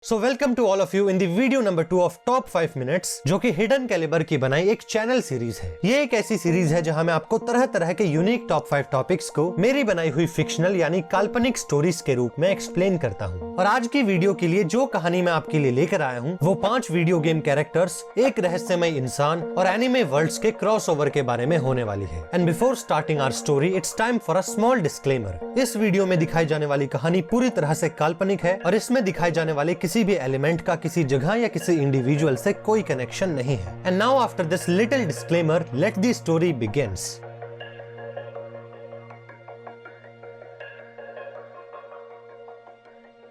So welcome to all of you in the video number 2 of top 5 minutes, जो कि hidden calibre की बनाई एक चैनल सीरीज है। ये एक ऐसी सीरीज है जहां मैं आपको तरह तरह के यूनिक टॉप 5 टॉपिक्स को मेरी बनाई हुई फिक्शनल यानी काल्पनिक स्टोरीज के रूप में एक्सप्लेन करता हूं। और आज की वीडियो के लिए जो कहानी मैं आपके लिए लेकर आया हूं वो 5 वीडियो गेम कैरेक्टर्स, एक रहस्यमय इंसान और एनिमे वर्ल्ड्स के क्रॉसओवर के बारे में होने वाली है। And before starting our story, it's time for a small disclaimer. इस वीडियो में दिखाई जाने वाली कहानी पूरी तरह से काल्पनिक है और इसमें दिखाई जाने वाले किसी भी एलिमेंट का किसी जगह या किसी इंडिविजुअल से कोई कनेक्शन नहीं है। And now after this little disclaimer, let the story begins.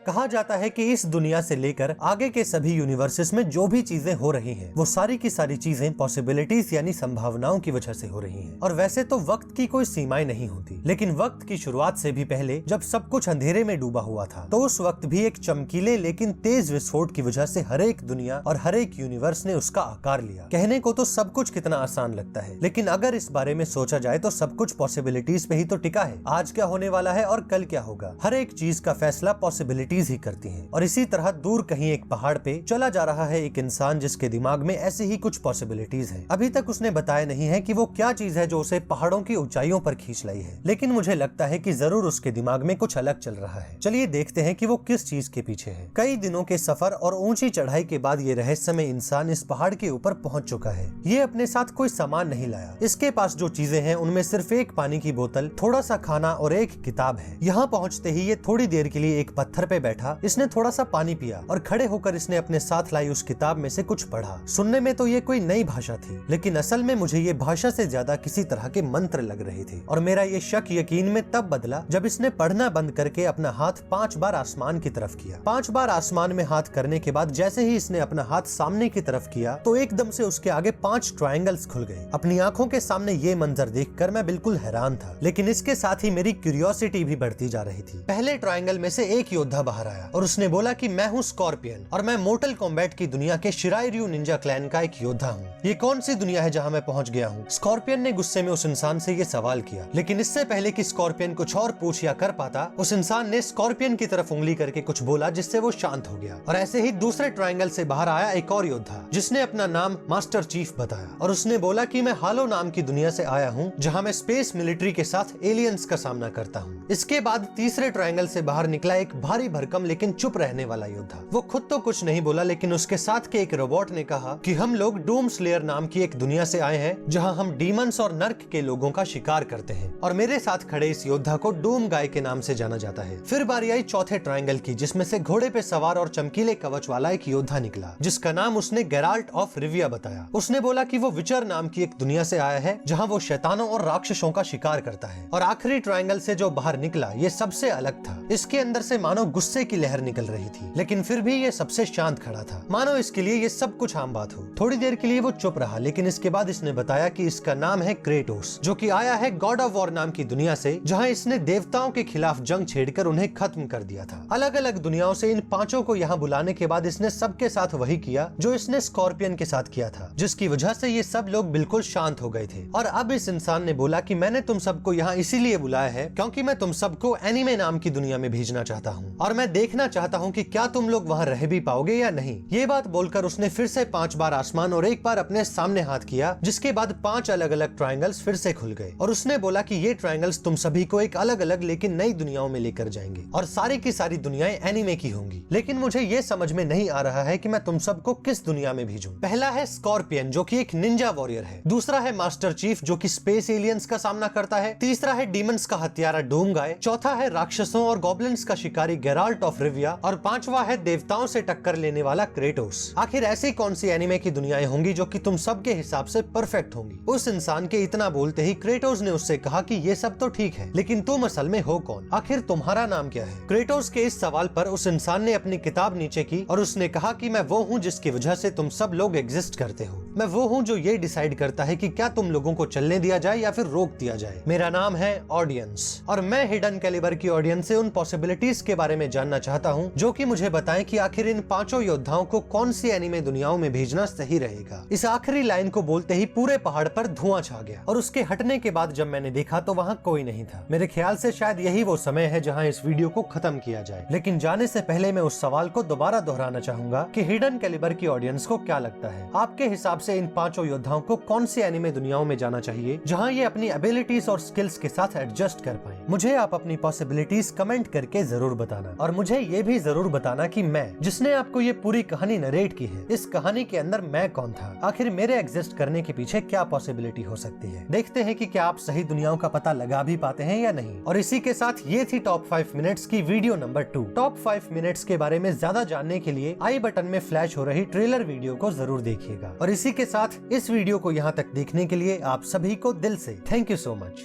कहा जाता है कि इस दुनिया से लेकर आगे के सभी यूनिवर्सेस में जो भी चीजें हो रही हैं, वो सारी की सारी चीजें पॉसिबिलिटीज यानी संभावनाओं की वजह से हो रही हैं। और वैसे तो वक्त की कोई सीमाएं नहीं होती, लेकिन वक्त की शुरुआत से भी पहले जब सब कुछ अंधेरे में डूबा हुआ था, तो उस वक्त भी एक चमकीले लेकिन तेज विस्फोट की वजह से हर एक दुनिया और हर एक यूनिवर्स ने उसका आकार लिया। कहने को तो सब कुछ कितना आसान लगता है, लेकिन अगर इस बारे में सोचा जाए तो सब कुछ पॉसिबिलिटीज पे ही तो टिका है। आज क्या होने वाला है और कल क्या होगा, हर एक चीज का फैसला पॉसिबिलिटीज ही करती हैं। और इसी तरह दूर कहीं एक पहाड़ पे चला जा रहा है एक इंसान जिसके दिमाग में ऐसी ही कुछ पॉसिबिलिटीज हैं। अभी तक उसने बताया नहीं है कि वो क्या चीज है जो उसे पहाड़ों की ऊंचाइयों पर खींच लाई है, लेकिन मुझे लगता है कि जरूर उसके दिमाग में कुछ अलग चल रहा है। चलिए देखते हैं कि वो किस चीज के पीछे है। कई दिनों के सफर और ऊंची चढ़ाई के बाद ये रहस्यमय इंसान इस पहाड़ के ऊपर पहुंच चुका है। ये अपने साथ कोई सामान नहीं लाया। इसके पास जो चीजें हैं उनमें सिर्फ एक पानी की बोतल, थोड़ा सा खाना और एक किताब है। यहाँ पहुँचते ही ये थोड़ी देर के लिए एक पत्थर पे बैठा, इसने थोड़ा सा पानी पिया और खड़े होकर इसने अपने साथ लाई उस किताब में से कुछ पढ़ा। सुनने में तो ये कोई नई भाषा थी, लेकिन असल में मुझे ये भाषा से ज्यादा किसी तरह के मंत्र लग रहे थे। और मेरा ये शक यकीन में तब बदला जब इसने पढ़ना बंद करके अपना हाथ 5 बार आसमान की तरफ किया। 5 बार आसमान में हाथ करने के बाद जैसे ही इसने अपना हाथ सामने की तरफ किया तो एकदम से उसके आगे 5 ट्रायंगल्स खुल गए। अपनी आंखों के सामने ये मंजर देखकर मैं बिल्कुल हैरान था, लेकिन इसके साथ ही मेरी क्यूरियोसिटी भी बढ़ती जा रही थी। पहले ट्रायंगल में से एक योद्धा बाहर आया और उसने बोला कि मैं हूँ स्कॉर्पियन और मैं मोर्टल कॉम्बैट की दुनिया के शिराइर्यू निंजा क्लैन का एक योद्धा हूँ। ये कौन सी दुनिया है जहाँ मैं पहुँच गया हूँ? स्कॉर्पियन ने गुस्से में उस इंसान से ये सवाल किया, लेकिन इससे पहले कि स्कॉर्पियन कुछ और पूछ या कर पाता, उस इंसान ने स्कॉर्पियन की तरफ उंगली करके कुछ बोला जिससे वो शांत हो गया। और ऐसे ही दूसरे ट्रायंगल से बाहर आया एक और योद्धा जिसने अपना नाम मास्टर चीफ बताया और उसने बोला कि मैं हालो नाम की दुनिया से आया हूँ जहाँ मैं स्पेस मिलिट्री के साथ एलियंस का सामना करता हूँ। इसके बाद तीसरे ट्रायंगल से बाहर निकला एक भारी भरकम लेकिन चुप रहने वाला योद्धा। वो खुद तो कुछ नहीं बोला, लेकिन उसके साथ के एक रोबोट ने कहा कि हम लोग डूम स्लेयर नाम की एक दुनिया से आए हैं जहां हम डीमंस और नर्क के लोगों का शिकार करते हैं। और मेरे साथ खड़े इस योद्धा को डूम गाय के नाम से जाना जाता है। फिर बारी आई चौथे ट्रायंगल की, जिसमें से घोड़े पे सवार और चमकीले कवच वाला एक योद्धा निकला जिसका नाम उसने गेराल्ट ऑफ रिविया बताया। उसने बोला कि वो विचर नाम की एक दुनिया से आया है जहाँ वो शैतानों और राक्षसों का शिकार करता है। और आखिरी ट्रायंगल से जो बाहर निकला ये सबसे अलग था। इसके अंदर से मानो गुस्से की लहर निकल रही थी, लेकिन फिर भी ये सबसे शांत खड़ा था, मानो इसके लिए ये सब कुछ आम बात हो। थोड़ी देर के लिए वो चुप रहा, लेकिन इसके बाद इसने बताया कि इसका नाम है क्रेटोस, जो कि आया है गॉड ऑफ वॉर नाम की दुनिया से, जहां इसने देवताओं के खिलाफ जंग छेड़कर उन्हें खत्म कर दिया था। अलग अलग दुनियाओं से इन 5 को यहाँ बुलाने के बाद इसने सबके साथ वही किया जो इसने स्कॉर्पियन के साथ किया था, जिसकी वजह से ये सब लोग बिल्कुल शांत हो गए थे। और अब इस इंसान ने बोला कि मैंने तुम सबको यहाँ इसीलिए बुलाया है क्योंकि मैं तुम सबको एनिमे नाम की दुनिया में भेजना चाहता हूँ और मैं देखना चाहता हूँ कि क्या तुम लोग वहाँ रह भी पाओगे या नहीं। ये बात बोलकर उसने फिर से 5 बार आसमान और एक बार अपने सामने हाथ किया, जिसके बाद 5 अलग अलग ट्रायंगल्स फिर से खुल गए। और उसने बोला कि ये ट्रायंगल्स तुम सभी को एक अलग अलग लेकिन नई दुनियाओं में लेकर जाएंगे और सारी की सारी दुनियाएं एनिमे की होंगी। लेकिन मुझे ये समझ में नहीं आ रहा है कि मैं तुम सबको किस दुनिया में भेजूं। पहला है स्कॉर्पियन, जो कि एक निंजा वॉरियर है। दूसरा है मास्टर चीफ, जो कि स्पेस एलियंस का सामना करता है। तीसरा है डीमंस का हत्यारा डूम गाय। चौथा है राक्षसों और गॉब्लिन्स का शिकारी गेराल्ट ऑफ रिविया। और 5वां है देवताओं से टक्कर लेने वाला क्रेटोस। आखिर ऐसी कौन सी एनिमे की दुनियाएं होंगी जो कि तुम सबके हिसाब से परफेक्ट होंगी? उस इंसान के इतना बोलते ही क्रेटोस ने उससे कहा कि ये सब तो ठीक है, लेकिन तुम असल में हो कौन? आखिर तुम्हारा नाम क्या है? क्रेटोस के इस सवाल पर उस इंसान ने अपनी किताब नीचे की और उसने कहा कि मैं वो हूँ जिसकी वजह से तुम सब लोग एग्जिस्ट करते हो। मैं वो हूँ जो ये डिसाइड करता है कि क्या तुम लोगों को चलने दिया जाए या फिर रोक दिया जाए। मेरा नाम है ऑडियंस और मैं हिडन कैलिबर की ऑडियंस से उन पॉसिबिलिटीज के बारे में जानना चाहता हूँ जो कि मुझे बताएं कि आखिर इन 5 योद्धाओं को कौन सी एनिमे दुनियाओं में भेजना सही रहेगा। इस आखिरी लाइन को बोलते ही पूरे पहाड़ पर धुआं छा गया और उसके हटने के बाद जब मैंने देखा तो वहाँ कोई नहीं था। मेरे ख्याल से शायद यही वो समय है जहाँ इस वीडियो को खत्म किया जाए, लेकिन जाने से पहले मैं उस सवाल को दोबारा दोहराना चाहूंगा कि हिडन कैलिबर की ऑडियंस को क्या लगता है, आपके हिसाब से इन 5 योद्धाओं को कौन सी एनिमे दुनियाओं में जाना चाहिए जहां ये अपनी एबिलिटीज और स्किल्स के साथ एडजस्ट कर पाए। मुझे आप अपनी पॉसिबिलिटीज कमेंट करके जरूर बताना और मुझे ये भी जरूर बताना कि मैं जिसने आपको ये पूरी कहानी नरेट की है, इस कहानी के अंदर मैं कौन था, आखिर मेरे एग्जिस्ट करने के पीछे क्या पॉसिबिलिटी हो सकती है। देखते हैं कि क्या आप सही दुनियाओं का पता लगा भी पाते हैं या नहीं। और इसी के साथ ये थी टॉप 5 मिनट्स की वीडियो नंबर 2। टॉप 5 मिनट्स के बारे में ज्यादा जानने के लिए आई बटन में फ्लैश हो रही ट्रेलर वीडियो को जरूर देखिएगा। और इसी के साथ इस वीडियो को यहाँ तक देखने के लिए आप सभी को दिल से थैंक यू सो मच।